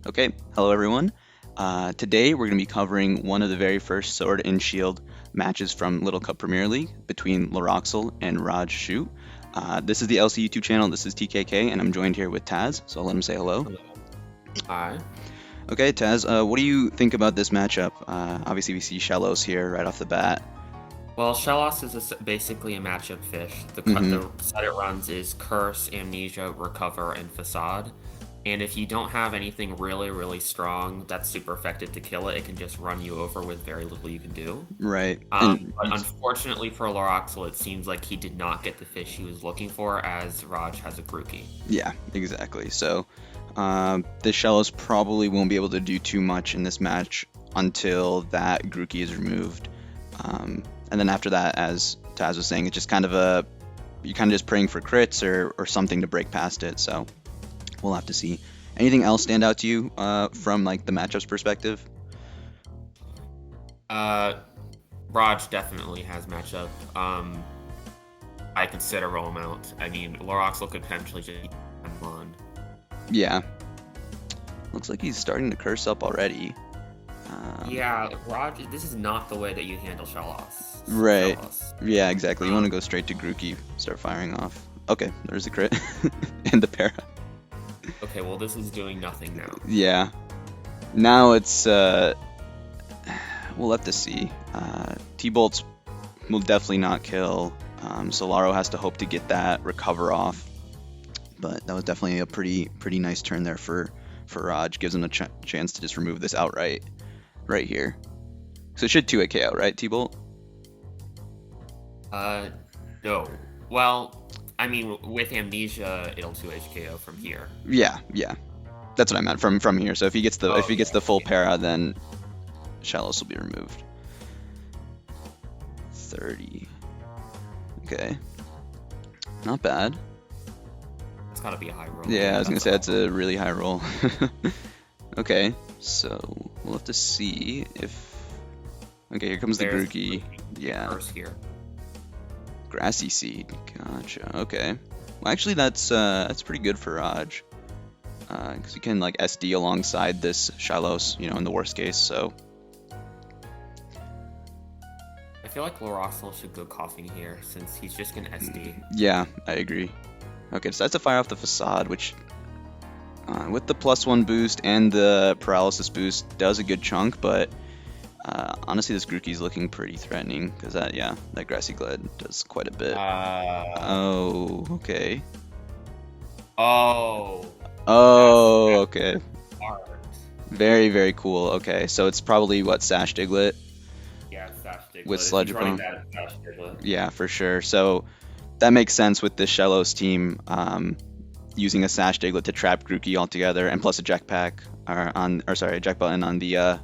Okay, hello everyone. Today we're going to be covering one of the very first Sword and Shield matches from Little Cup Premier League between Laroxyl and Raj.shoot. This is the LC YouTube channel. This is TKK, and I'm joined here with Taz. So I'll let him say hello. Hi. Okay, Taz, what do you think about this matchup? Obviously, we see Shellos here right off the bat. Well, Shellos is basically a matchup fish. The set it runs is Curse, Amnesia, Recover, and Facade. And if you don't have anything really strong that's super effective to kill it, it can just run you over with very little you can do. Right. But unfortunately for Laroxyl, it seems like he did not get the fish he was looking for, as Raj has a Grookey. Yeah, exactly. So the Shellos probably won't be able to do too much in this match until that Grookey is removed. And then after that, as Taz was saying, it's just kind of you're kind of just praying for crits or something to break past it. So we'll have to see. Anything else stand out to you from like the matchup's perspective? Raj definitely has matchup. I considerable amount. I mean, Laroxyl could potentially just eat him on. Yeah. Looks like he's starting to curse up already. Yeah, Raj, this is not the way that you handle Shellos. Right. Yeah, exactly. You want to go straight to Grookey, start firing off. Okay, there's the crit. And the para. Okay, well, this is doing nothing now. Yeah. Now it's, we'll have to see. T-Bolts will definitely not kill. Solaro has to hope to get that recover off. But that was definitely a pretty nice turn there for Raj. Gives him a chance to just remove this outright right here. So it should 2-hit KO, right, T-Bolt? No. Well, I mean, with Amnesia, it'll 2-hit KO from here. Yeah. That's what I meant from here. So if he gets the full para, then Shellos will be removed. 30. Okay. Not bad. It's gotta be a high roll. Yeah, I was gonna say that's a really high roll. Okay, so we'll have to see if. Okay, here comes the Grookey. Yeah. First here. Grassy Seed. Gotcha. Okay. Well, actually, that's pretty good for Raj. Because you can like SD alongside this Shellos, in the worst case. So. I feel like Laroxyl should go coughing here since he's just gonna SD. Yeah, I agree. Okay, so that's a fire off the Facade, which with the +1 boost and the paralysis boost does a good chunk, but honestly this Grookey's looking pretty threatening because that Grassy Glade does quite a bit. Oh, okay. Oh, okay. Hard. Very cool. Okay, so it's probably what, Sash Diglett? Yeah, Sash Diglett. With Sludge Bomb. Sash Diglett. Yeah, for sure. So that makes sense with this Shellos team. Using a Sash Diglett to trap Grookey altogether, and plus a Jetpack, Jack Button on the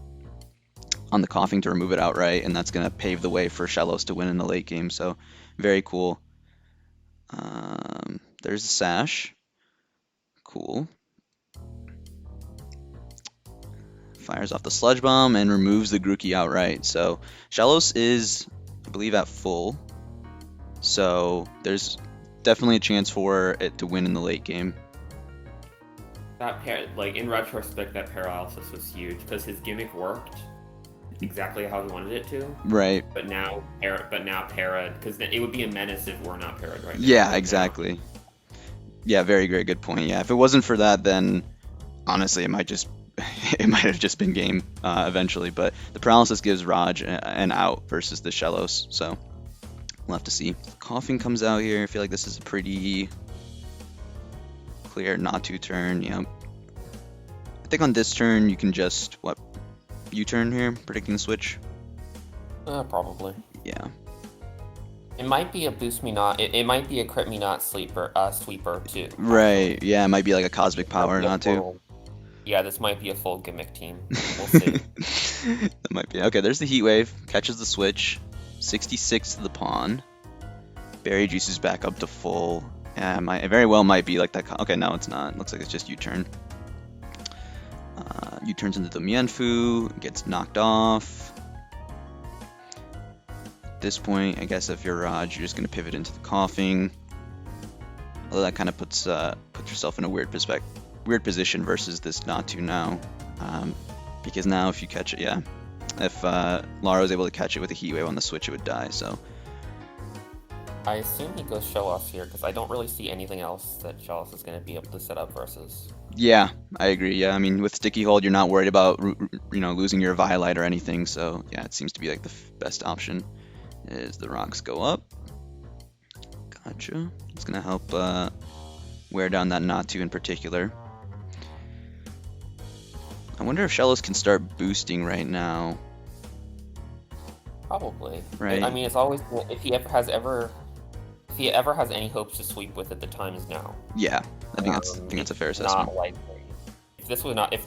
coughing to remove it outright, and that's gonna pave the way for Shellos to win in the late game. So very cool. There's a Sash. Cool. Fires off the Sludge Bomb and removes the Grookey outright. So Shellos is, I believe, at full. So there's definitely a chance for it to win in the late game. That in retrospect, that paralysis was huge because his gimmick worked exactly how he wanted it to. Right. But now parad, because it would be a menace if we're not parad right now. Yeah, exactly. Yeah, very good point. Yeah, if it wasn't for that, then honestly, it might have just been game eventually. But the paralysis gives Raj an out versus the Shellos, so. We'll have to see. Coughing comes out here. I feel like this is a pretty clear not to turn. Yep. I think on this turn you can just U-turn here, predicting the switch. Probably. Yeah. It might be a boost me not. It might be a crit me not sweeper too. Right. Yeah. It might be like a cosmic power not to. Yeah, this might be a full gimmick team. We'll see. That might be. Okay. There's the heat wave. Catches the switch. 66 to the pawn. Berry juices back up to full. Yeah, it very well might be like that. Okay, no, it's not. Looks like it's just U-turn. U-turns into the Mienfu. Gets knocked off. At this point, I guess if you're Raj, you're just going to pivot into the coughing. Although that kind of puts yourself in a weird weird position versus this Natu now. Because now if you catch it, yeah. If Laro is able to catch it with a Heat Wave on the switch, it would die, so. I assume he goes Shellos here, because I don't really see anything else that Shellos is going to be able to set up versus. Yeah, I agree. Yeah, I mean, with Sticky Hold, you're not worried about, losing your Violite or anything, so yeah, it seems to be like the best option is the rocks go up. Gotcha. It's going to help wear down that Natu in particular. I wonder if Shellos can start boosting right now. Probably. Right. I mean, it's always, if he ever has any hopes to sweep with it, the time is now. Yeah, I think that's a fair assessment. Not likely. If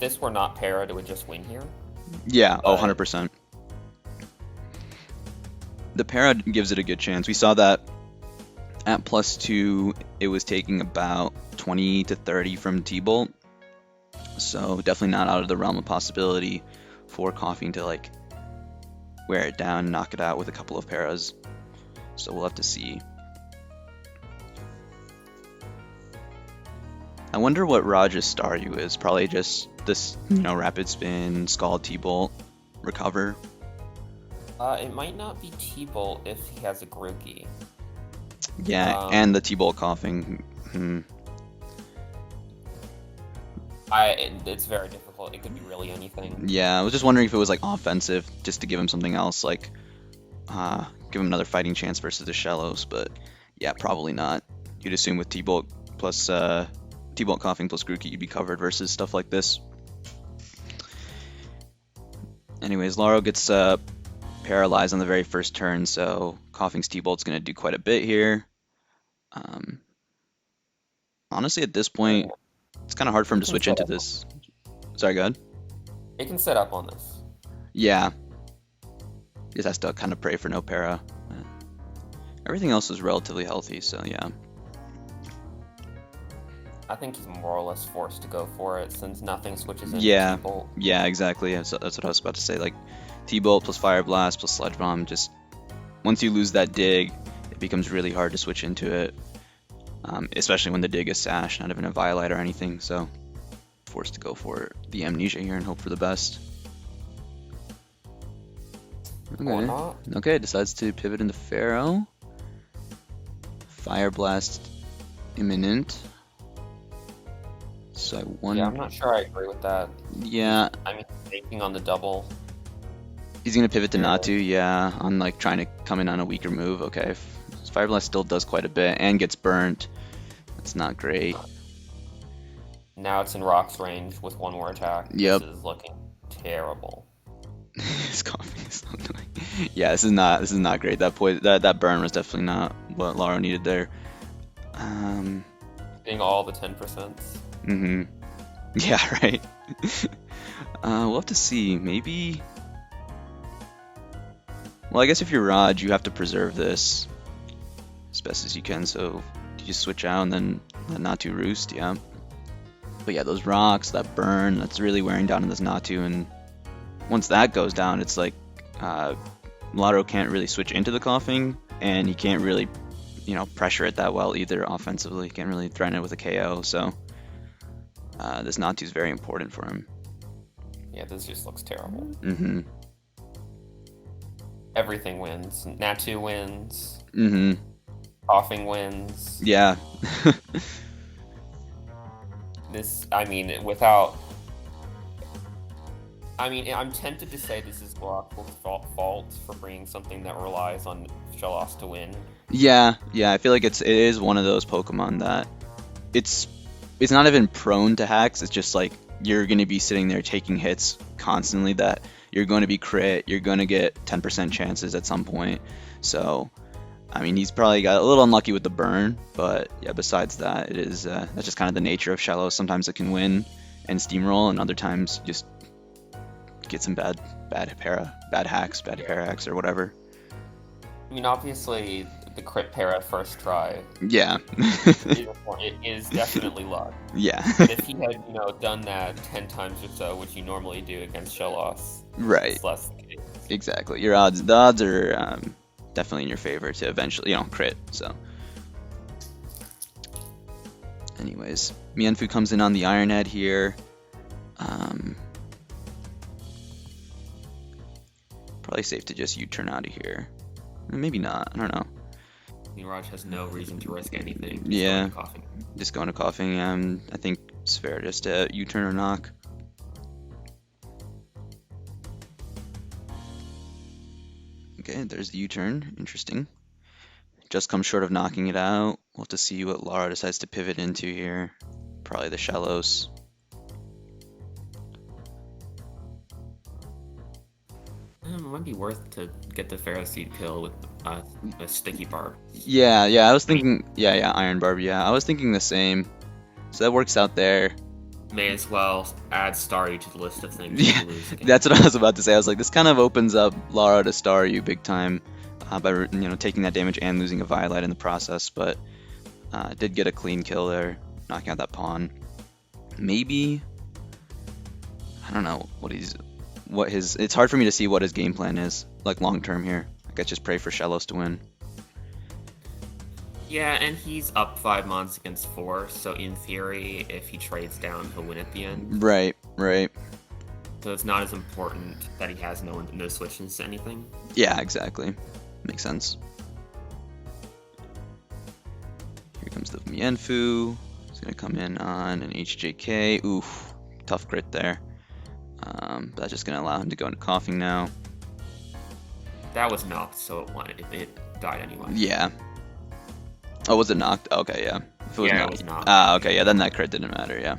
this were not Parrot, it would just win here. Yeah, 100%. The Para gives it a good chance. We saw that at +2, it was taking about 20 to 30 from T-Bolt. So definitely not out of the realm of possibility for Coughing to like wear it down and knock it out with a couple of Paras. So we'll have to see. I wonder what Raj's Staryu is. Probably just this, Rapid Spin, Scald, T-Bolt, Recover. It might not be T-Bolt if he has a Grookey. Yeah, and the T-Bolt Coughing. It's very difficult. It could be really anything. Yeah, I was just wondering if it was like offensive, just to give him something else, like give him another fighting chance versus the Shellos. But yeah, probably not. You'd assume with T-Bolt plus T-Bolt Coughing plus Grookey, you'd be covered versus stuff like this. Anyways, Laro gets paralyzed on the very first turn, so Coughing's T-Bolt's going to do quite a bit here. Honestly, at this point, it's kind of hard for him to switch into this. Sorry, go ahead. It can set up on this. Yeah. Just has to kind of pray for no para. Everything else is relatively healthy, so yeah. I think he's more or less forced to go for it since nothing switches into T-Bolt. Yeah, exactly. That's what I was about to say. Like T-Bolt plus Fire Blast plus Sludge Bomb, just once you lose that dig, it becomes really hard to switch into it. Especially when the dig is Sash, not even a Violite or anything, so forced to go for the Amnesia here and hope for the best. Or not. Okay, decides to pivot into Pharaoh. Fire Blast imminent. So I wonder... Yeah, I'm not sure I agree with that. Yeah. I mean, taking on the double. He's going to pivot to Natu, yeah, on like trying to come in on a weaker move. Okay, Fire Blast still does quite a bit and gets burnt. That's not great. Now it's in Rock's range with one more attack. Yep. This is looking terrible. His Coughing is so annoying. Yeah, this is not great. That burn was definitely not what Laro needed there. Getting all the 10%. Mm-hmm. Yeah, right. We'll have to see. Maybe... Well, I guess if you're Raj, you have to preserve this as best as you can, so you just switch out and then Natu roost, yeah. But yeah, those rocks, that burn, that's really wearing down on this Natu, and once that goes down, it's like Laro can't really switch into the Coughing, and he can't really, pressure it that well either offensively. He can't really threaten it with a KO, so this Natu is very important for him. Yeah, this just looks terrible. Mm-hmm. Everything wins. Natu wins. Mm-hmm. Coughing wins. Yeah. I'm tempted to say this is Laroxyl's fault for bringing something that relies on Shellos to win. Yeah, I feel like it is one of those Pokemon that it's not even prone to hacks. It's just like you're going to be sitting there taking hits constantly that you're going to be crit, you're going to get 10% chances at some point. So, I mean, he's probably got a little unlucky with the burn, but yeah, besides that, it is that's just kind of the nature of Shellos. Sometimes it can win and steamroll, and other times just get some bad hacks, para hacks or whatever. I mean, obviously, the crit para first try. Yeah. It is definitely luck. Yeah. But if he had, done that 10 times or so, which you normally do against Shellos, right? It's less the case. Exactly. The odds are definitely in your favor to eventually, crit. So. Anyways, Mienfu comes in on the Iron Head here. Probably safe to just U-turn out of here. Maybe not. I don't know. Raj has no reason to risk anything. Yeah. Going to coughing. Just going to coughing. I think it's fair just to U-turn or knock. Okay, there's the U-turn. Interesting. Just comes short of knocking it out. We'll have to see what Lara decides to pivot into here. Probably the shallows. It might be worth to get the Pharisee kill with a sticky barb. Yeah, I was thinking, yeah, Iron Barb, yeah. I was thinking the same. So that works out there. May as well add Staryu to the list of things Yeah, to lose again. that's what I was about to say. I was like, this kind of opens up Lara to Staryu big time by taking that damage and losing a Violet in the process, but did get a clean kill there, knocking out that pawn. Maybe, I don't know it's hard for me to see what his game plan is, like long term here. I guess just pray for Shellos to win. Yeah, and he's up 5 months against 4, so in theory, if he trades down, he'll win at the end. Right. So it's not as important that he has no switches to anything. Yeah, exactly. Makes sense. Here comes the Mienfu. He's gonna come in on an HJK. Oof, tough crit there. But that's just gonna allow him to go into coughing now. That was knocked, so it died anyway. Yeah. Oh, was it knocked? Okay, yeah. If it was it was knocked. Okay, yeah, then that crit didn't matter, yeah.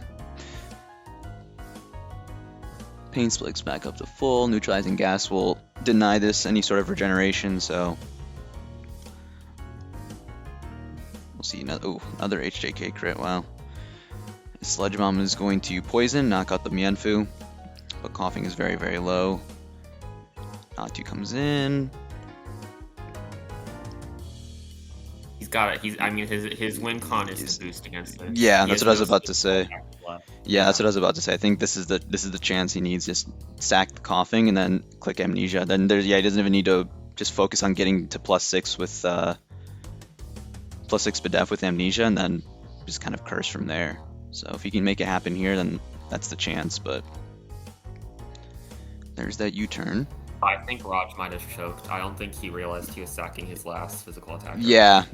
Pain Splicks back up to full. Neutralizing Gas will deny this any sort of regeneration, so we'll see another HJK crit, wow. Sludge Bomb is going to poison, knock out the Mienfu, but coughing is very, very low. Natu comes in. He's got it. His win con is to boost against it. Yeah, that's what I was about to say. Yeah, that's what I was about to say. I think this is the chance he needs. Just sack the coughing and then click Amnesia. Then he doesn't even need to just focus on getting to +6 with +6 Bedef with Amnesia, and then just kind of curse from there. So if he can make it happen here, then that's the chance. But there's that U-turn. I think Raj might have choked. I don't think he realized he was sacking his last physical attack. Yeah.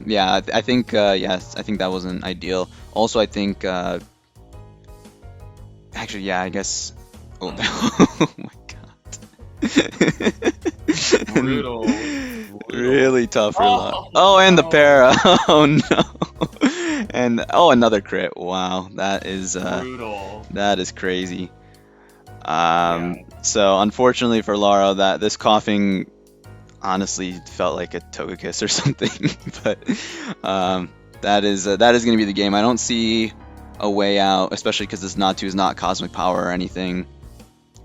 I think yes. I think that wasn't ideal. Also, I think actually, yeah. I guess. Oh, oh my god. Brutal. Really tough for luck. Oh, and the para. Oh no. And another crit. Wow, that is brutal. That is crazy. So unfortunately for Lara, this coughing honestly felt like a Togekiss or something. But that is going to be the game. I don't see a way out, especially because this Natu is not Cosmic Power or anything.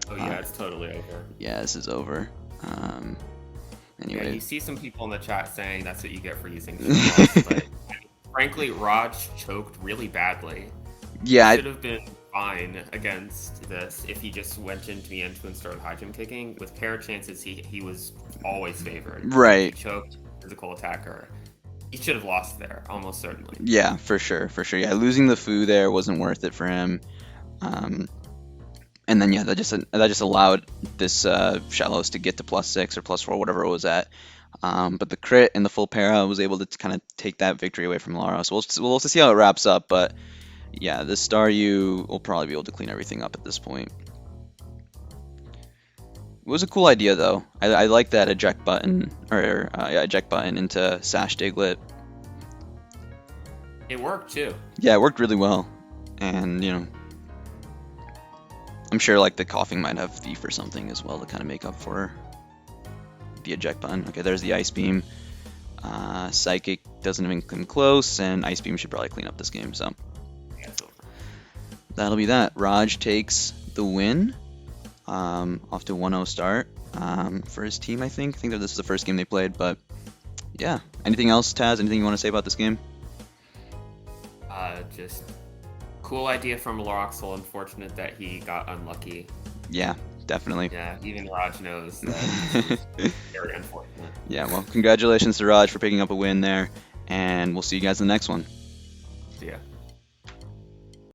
Oh yeah, it's totally over. Yeah, this is over. Anyway, yeah, you see some people in the chat saying that's what you get for using Smogon, but frankly, Raj choked really badly. Yeah, should have been fine against this if he just went into the end and started high jump kicking. With pair chances, he was always favored. Right. He choked physical attacker. He should have lost there, almost certainly. Yeah, for sure. Yeah, losing the Fu there wasn't worth it for him. And then yeah, that just allowed this Shallows to get to +6 or +4, whatever it was at. But the crit and the full para was able to kind of take that victory away from Lara. So we'll see how it wraps up. But yeah, the Staryu will probably be able to clean everything up at this point. It was a cool idea though. I like that eject button into Sash Diglett. It worked too. Yeah, it worked really well, and I'm sure like the coughing might have Thief or something as well to kind of make up for the eject button. Okay, there's the Ice Beam. Psychic doesn't even come close, and Ice Beam should probably clean up this game. So yeah, it's over. That'll be that. Raj takes the win. Off to 1-0 start for his team, I think. I think that this is the first game they played, but yeah. Anything else, Taz? Anything you want to say about this game? Just cool idea from Laroxyl. Unfortunate that he got unlucky. Yeah, definitely. Yeah, even Raj knows that. Very unfortunate. Yeah, well, congratulations to Raj for picking up a win there, and we'll see you guys in the next one. See ya.